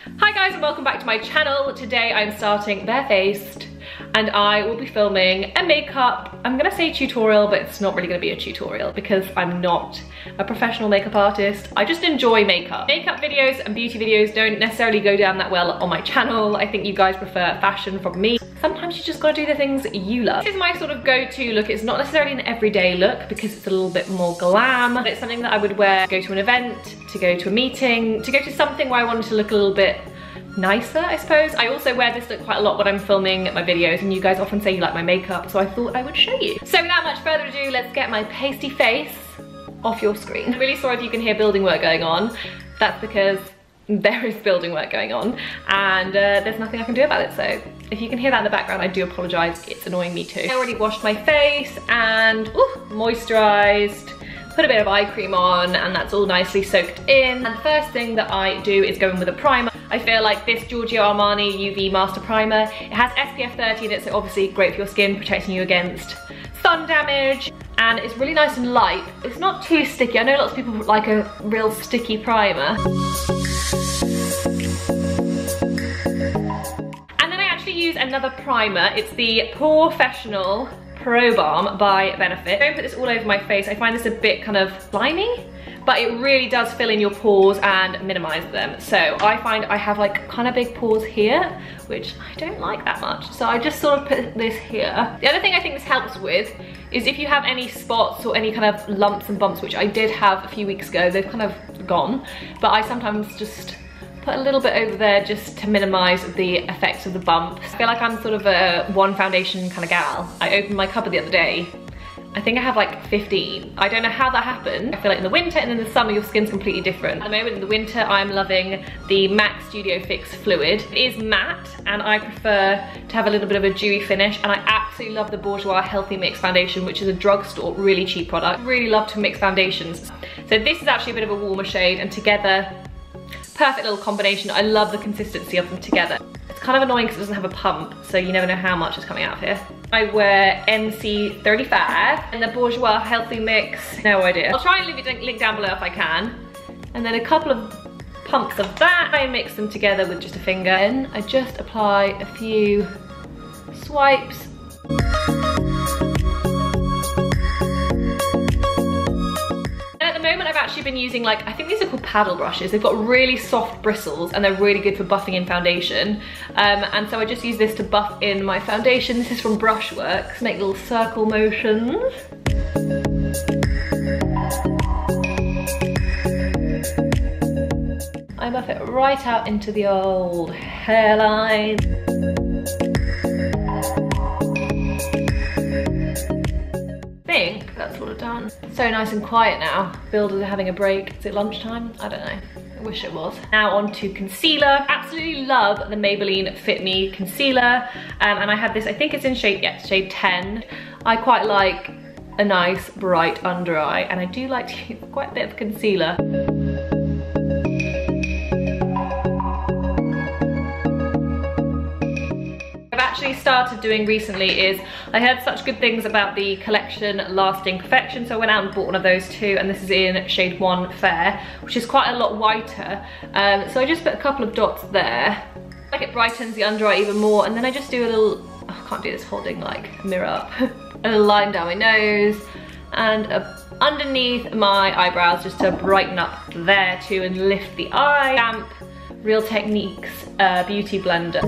Hi guys and welcome back to my channel. Today I'm starting barefaced and I will be filming a makeup, I'm gonna say tutorial, but it's not really gonna be a tutorial because I'm not a professional makeup artist. I just enjoy makeup. Makeup videos and beauty videos don't necessarily go down that well on my channel. I think you guys prefer fashion from me. Sometimes you just gotta do the things you love. This is my sort of go-to look. It's not necessarily an everyday look because it's a little bit more glam. But it's something that I would wear to go to an event, to go to a meeting, to go to something where I wanted to look a little bit nicer, I suppose. I also wear this look quite a lot when I'm filming my videos and you guys often say you like my makeup, so I thought I would show you. So without much further ado, let's get my pasty face off your screen. I'm really sorry if you can hear building work going on. That's because there is building work going on and there's nothing I can do about it, so if you can hear that in the background, I do apologise, it's annoying me too. I already washed my face and moisturised, put a bit of eye cream on, and that's all nicely soaked in. And the first thing that I do is go in with a primer. I feel like this Giorgio Armani UV Master Primer, it has SPF 30 in it, so obviously great for your skin, protecting you against sun damage. And it's really nice and light. It's not too sticky. I know lots of people like a real sticky primer. And then I actually use another primer. It's the Porefessional Pro Bomb by Benefit. Don't put this all over my face. I find this a bit kind of slimy, but it really does fill in your pores and minimize them. So I find I have like kind of big pores here, which I don't like that much. So I just sort of put this here. The other thing I think this helps with is if you have any spots or any kind of lumps and bumps, which I did have a few weeks ago, they've kind of gone, but I sometimes just put a little bit over there just to minimize the effects of the bumps. I feel like I'm sort of a one foundation kind of gal. I opened my cupboard the other day. I think I have like 15. I don't know how that happened. I feel like in the winter and in the summer your skin's completely different. At the moment in the winter I'm loving the MAC Studio Fix Fluid. It is matte and I prefer to have a little bit of a dewy finish, and I absolutely love the Bourjois Healthy Mix Foundation, which is a drugstore, really cheap product. I really love to mix foundations. So this is actually a bit of a warmer shade, and together, perfect little combination. I love the consistency of them together. It's kind of annoying because it doesn't have a pump, so you never know how much is coming out of here. I wear MC35 and the Bourjois Healthy Mix, no idea. I'll try and leave a link down below if I can. And then a couple of pumps of that. I mix them together with just a finger. And I just apply a few swipes. I've actually been using, like, I think these are called paddle brushes. They've got really soft bristles and they're really good for buffing in foundation. And so I just use this to buff in my foundation. This is from Brushworks. Make little circle motions. I buff it right out into the old hairline. I think that's what I've done. So nice and quiet now. Builders are having a break. Is it lunchtime? I don't know. I wish it was. Now on to concealer. Absolutely love the Maybelline Fit Me concealer. And I have this, I think it's in shade 10. I quite like a nice bright under eye, and I do like to use quite a bit of concealer. Started doing recently is I heard such good things about the collection Lasting Perfection, so I went out and bought one of those too, and this is in shade 1 Fair, which is quite a lot whiter. So I just put a couple of dots there. Like it brightens the under eye even more, and then I just do a little, oh, I can't do this holding like a mirror up, a little line down my nose and underneath my eyebrows just to brighten up there too and lift the eye. Damp Real Techniques Beauty Blender.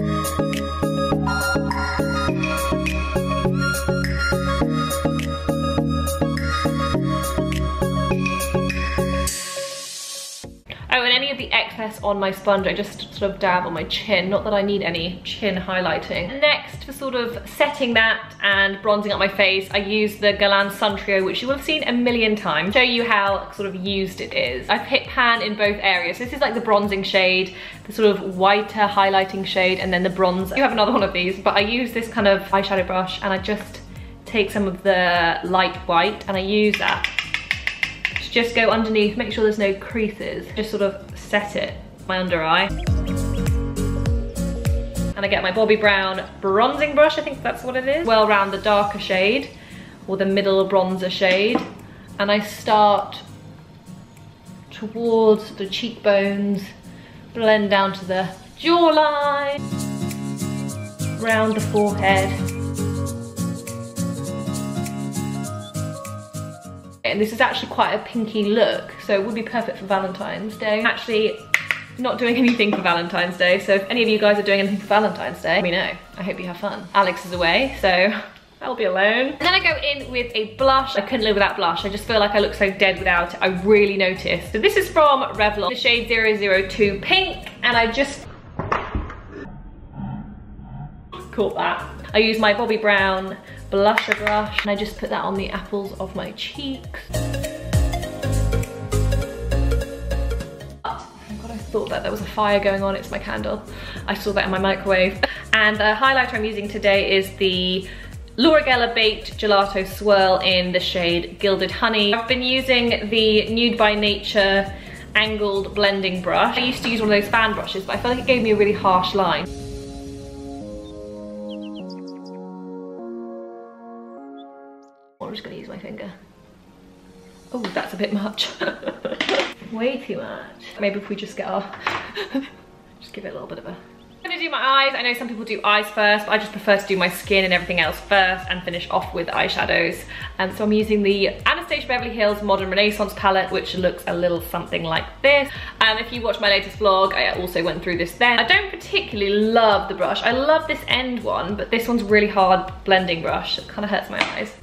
Oh, and any of the excess on my sponge, I just sort of dab on my chin. Not that I need any chin highlighting. Next, for sort of setting that and bronzing up my face, I use the GLAM Sun Trio, which you will have seen a million times. Show you how sort of used it is. I've hit pan in both areas. This is like the bronzing shade, the sort of whiter highlighting shade, and then the bronze. You have another one of these, but I use this kind of eyeshadow brush and I just take some of the light white and I use that. Just go underneath, make sure there's no creases. Just sort of set it, my under eye. And I get my Bobbi Brown bronzing brush, I think that's what it is. Well around the darker shade, or the middle bronzer shade. And I start towards the cheekbones, blend down to the jawline, round the forehead. And this is actually quite a pinky look, so it would be perfect for Valentine's Day. Actually, not doing anything for Valentine's Day, so if any of you guys are doing anything for Valentine's Day, let me know. I hope you have fun. Alex is away, so I'll be alone. And then I go in with a blush. I couldn't live without blush. I just feel like I look so dead without it. I really noticed. So this is from Revlon, the shade 002 Pink, and I just caught that. I use my Bobbi Brown blusher brush, and I just put that on the apples of my cheeks. I thought that there was a fire going on. It's my candle. I saw that in my microwave. And the highlighter I'm using today is the Laura Geller Baked Gelato Swirl in the shade Gilded Honey. I've been using the Nude by Nature angled blending brush. I used to use one of those fan brushes, but I felt like it gave me a really harsh line. I'm just gonna use my finger. Oh, that's a bit much. Way too much. Maybe if we just get our, just give it a little bit of a. I'm gonna do my eyes. I know some people do eyes first, but I just prefer to do my skin and everything else first and finish off with eyeshadows. And so I'm using the Anastasia Beverly Hills Modern Renaissance palette, which looks a little something like this. If you watch my latest vlog, I also went through this then. I don't particularly love the brush. I love this end one, but this one's really hard blending brush. It kind of hurts my eyes.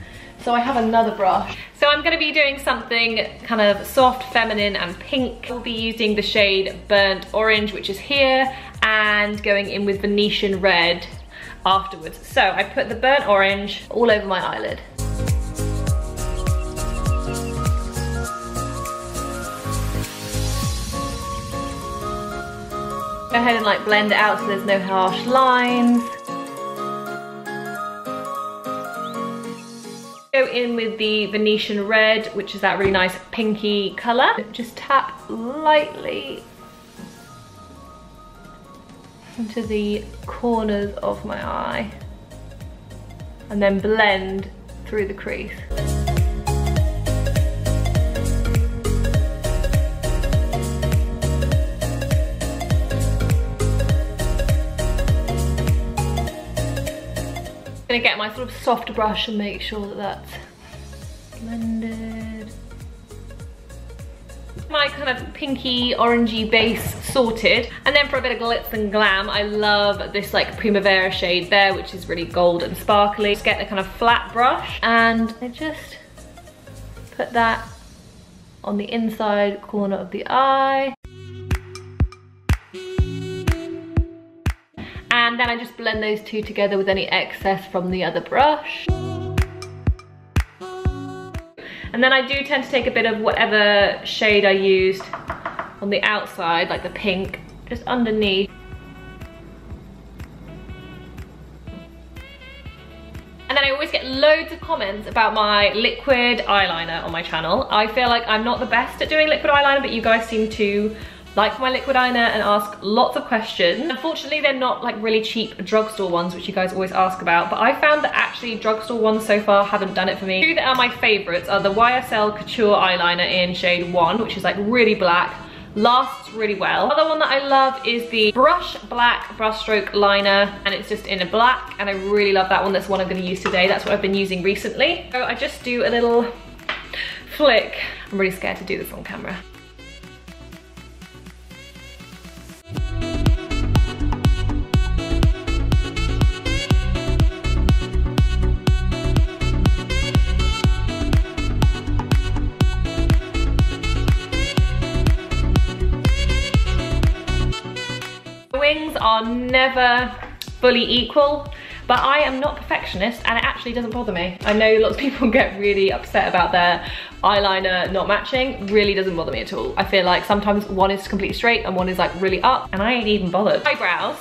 So I have another brush. So I'm gonna be doing something kind of soft, feminine, and pink. I'll be using the shade Burnt Orange, which is here, and going in with Venetian Red afterwards. So I put the Burnt Orange all over my eyelid. Go ahead and like blend it out so there's no harsh lines. Go in with the Venetian Red, which is that really nice pinky colour. Just tap lightly into the corners of my eye and then blend through the crease. I'm gonna get my sort of soft brush and make sure that that's blended. My kind of pinky orangey base sorted, and then for a bit of glitz and glam, I love this like Primavera shade there, which is really gold and sparkly. Just get the kind of flat brush and I just put that on the inside corner of the eye. And then I just blend those two together with any excess from the other brush. And then I do tend to take a bit of whatever shade I used on the outside, like the pink, just underneath. And then I always get loads of comments about my liquid eyeliner on my channel. I feel like I'm not the best at doing liquid eyeliner, but you guys seem to like my liquid eyeliner and ask lots of questions. Unfortunately, they're not like really cheap drugstore ones, which you guys always ask about, but I found that actually drugstore ones so far haven't done it for me. Two that are my favorites are the Ysl Couture Eyeliner in shade 1, which is like really black, lasts really well. The other one that I love is the Brush Black Brushstroke Liner, and it's just in a black, and I really love that one. That's one I'm gonna use today. That's what I've been using recently. So I just do a little flick. I'm really scared to do this on camera. Wings are never fully equal, but I am not a perfectionist and it actually doesn't bother me. I know lots of people get really upset about their eyeliner not matching. Really doesn't bother me at all. I feel like sometimes one is completely straight and one is like really up, and I ain't even bothered. Eyebrows,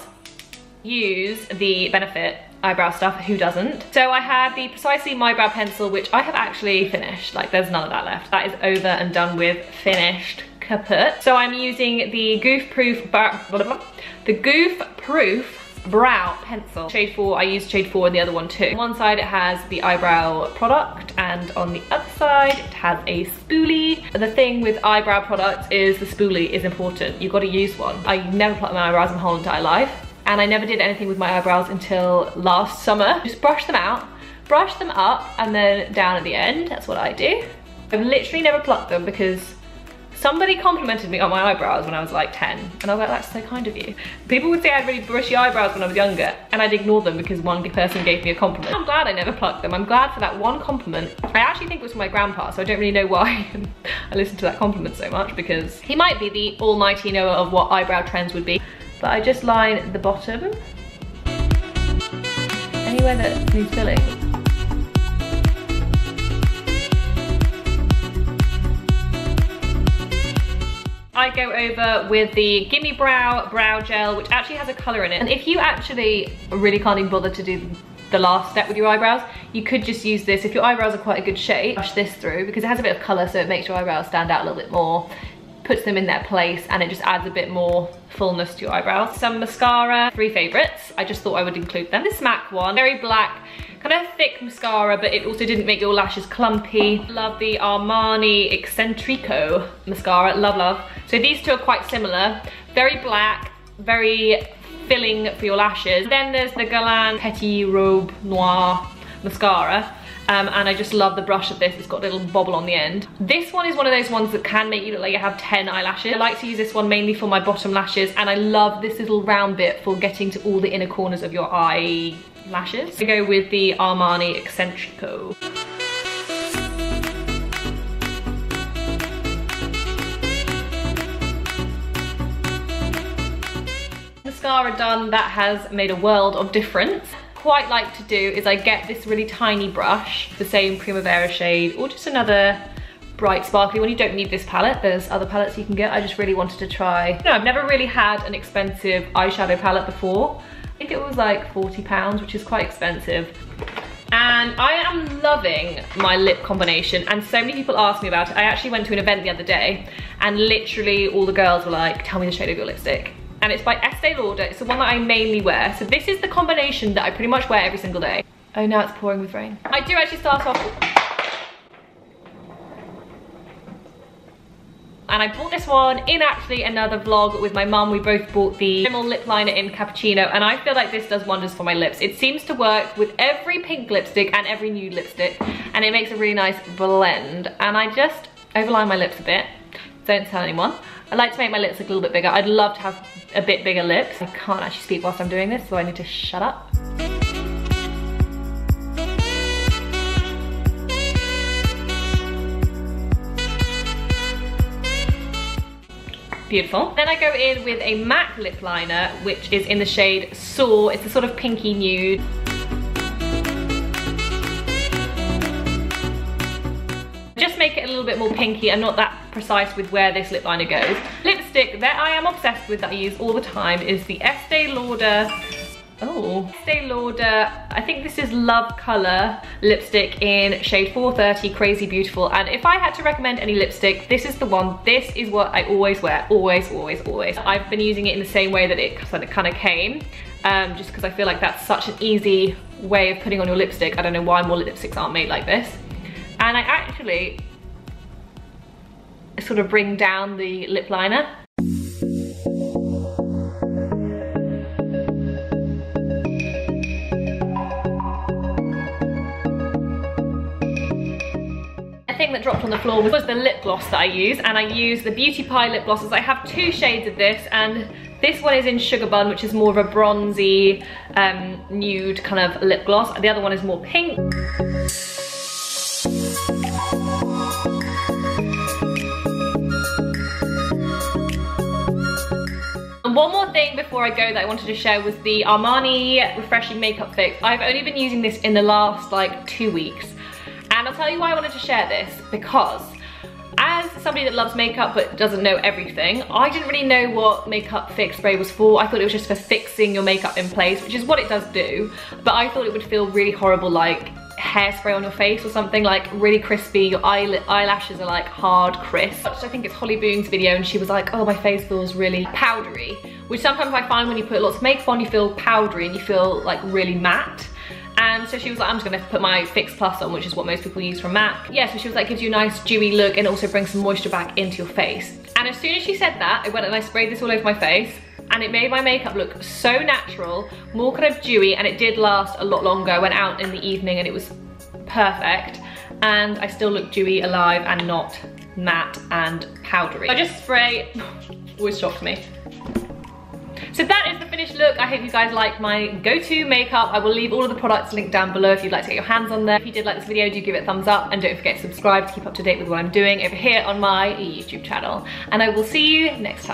use the Benefit eyebrow stuff, who doesn't? So I have the Precisely My Brow Pencil, which I have actually finished. Like there's none of that left. That is over and done with, finished, kaput. So I'm using the Goof Proof brow pencil. Shade 4, I used shade 4 in the other one too. On one side it has the eyebrow product, and on the other side it has a spoolie. The thing with eyebrow products is the spoolie is important. You've got to use one. I never plucked my eyebrows in my whole entire life, and I never did anything with my eyebrows until last summer. Just brush them out, brush them up, and then down at the end. That's what I do. I've literally never plucked them because somebody complimented me on my eyebrows when I was like 10, and I was like, that's so kind of you. People would say I had really bushy eyebrows when I was younger, and I'd ignore them because one person gave me a compliment. I'm glad I never plucked them. I'm glad for that one compliment. I actually think it was from my grandpa, so I don't really know why I listened to that compliment so much, because he might be the almighty knower of what eyebrow trends would be. But I just line the bottom, anywhere that needs filling. I go over with the GimMe brow gel, which actually has a colour in it. And if you actually really can't even bother to do the last step with your eyebrows, you could just use this. If your eyebrows are quite a good shape, brush this through, because it has a bit of colour, so it makes your eyebrows stand out a little bit more, puts them in their place, and it just adds a bit more fullness to your eyebrows. Some mascara, 3 favourites. I just thought I would include them. This MAC one, very black, kind of thick mascara, but it also didn't make your lashes clumpy. Love the Armani Eccentrico mascara, love. So these two are quite similar. Very black, very filling for your lashes. Then there's the GLAM Petit Robe Noir mascara. And I just love the brush of this. It's got a little bobble on the end. This one is one of those ones that can make you look like you have 10 eyelashes. I like to use this one mainly for my bottom lashes, and I love this little round bit for getting to all the inner corners of your eyelashes. I go with the Armani Eccentrico. Mascara done, that has made a world of difference. Quite like to do is I get this really tiny brush, the same Primavera shade, or just another bright sparkly one. You don't need this palette, there's other palettes you can get. I just really wanted to try. No, I've never really had an expensive eyeshadow palette before. I think it was like £40, which is quite expensive. And I am loving my lip combination, and so many people ask me about it. I actually went to an event the other day, and literally all the girls were like, tell me the shade of your lipstick. And it's by Estee Lauder. It's the one that I mainly wear. So this is the combination that I pretty much wear every single day. Oh, now it's pouring with rain. I do actually start off, and I bought this one in actually another vlog with my mum. We both bought the Rimmel lip liner in Cappuccino, and I feel like this does wonders for my lips. It seems to work with every pink lipstick and every nude lipstick, and it makes a really nice blend. And I just overline my lips a bit. Don't tell anyone. I like to make my lips look a little bit bigger. I'd love to have a bit bigger lips. I can't actually speak whilst I'm doing this, so I need to shut up. Beautiful. Then I go in with a MAC lip liner, which is in the shade Soar. It's a sort of pinky nude. Just make it a little bit more pinky. I'm not that precise with where this lip liner goes. Lipstick that I am obsessed with, that I use all the time, is the Estee Lauder, Estee Lauder, I think this is Love Colour lipstick in shade 430, Crazy Beautiful. And if I had to recommend any lipstick, this is the one. This is what I always wear, always. I've been using it in the same way that it kind of came, just because I feel like that's such an easy way of putting on your lipstick. I don't know why more lipsticks aren't made like this. And I actually sort of bring down the lip liner. A thing that dropped on the floor was the lip gloss that I use, and I use the Beauty Pie lip glosses. I have 2 shades of this, and this one is in Sugar Bun, which is more of a bronzy, nude kind of lip gloss. The other one is more pink. One more thing before I go that I wanted to share was the Armani Refreshing Makeup Fix. I've only been using this in the last like 2 weeks. And I'll tell you why I wanted to share this, because as somebody that loves makeup but doesn't know everything, I didn't really know what makeup fix spray was for. I thought it was just for fixing your makeup in place, which is what it does do. But I thought it would feel really horrible, like hairspray on your face or something, like really crispy. Your eyelashes are like hard crisp. I think it's Holly Boom's video, and she was like, oh, my face feels really powdery, which sometimes I find when you put lots of makeup on, you feel powdery and you feel like really matte. And so she was like, I'm just gonna put my Fix Plus on, which is what most people use from MAC. Yeah, so she was like, gives you a nice dewy look and also brings some moisture back into your face. And as soon as she said that, I went and I sprayed this all over my face, and it made my makeup look so natural, more kind of dewy, and it did last a lot longer. I went out in the evening and it was perfect, and I still look dewy, alive, and not matte and powdery. So I just spray, always shocks me. So that is the finished look. I hope you guys like my go-to makeup. I will leave all of the products linked down below if you'd like to get your hands on them. If you did like this video, do give it a thumbs up, and don't forget to subscribe to keep up to date with what I'm doing over here on my YouTube channel. And I will see you next time.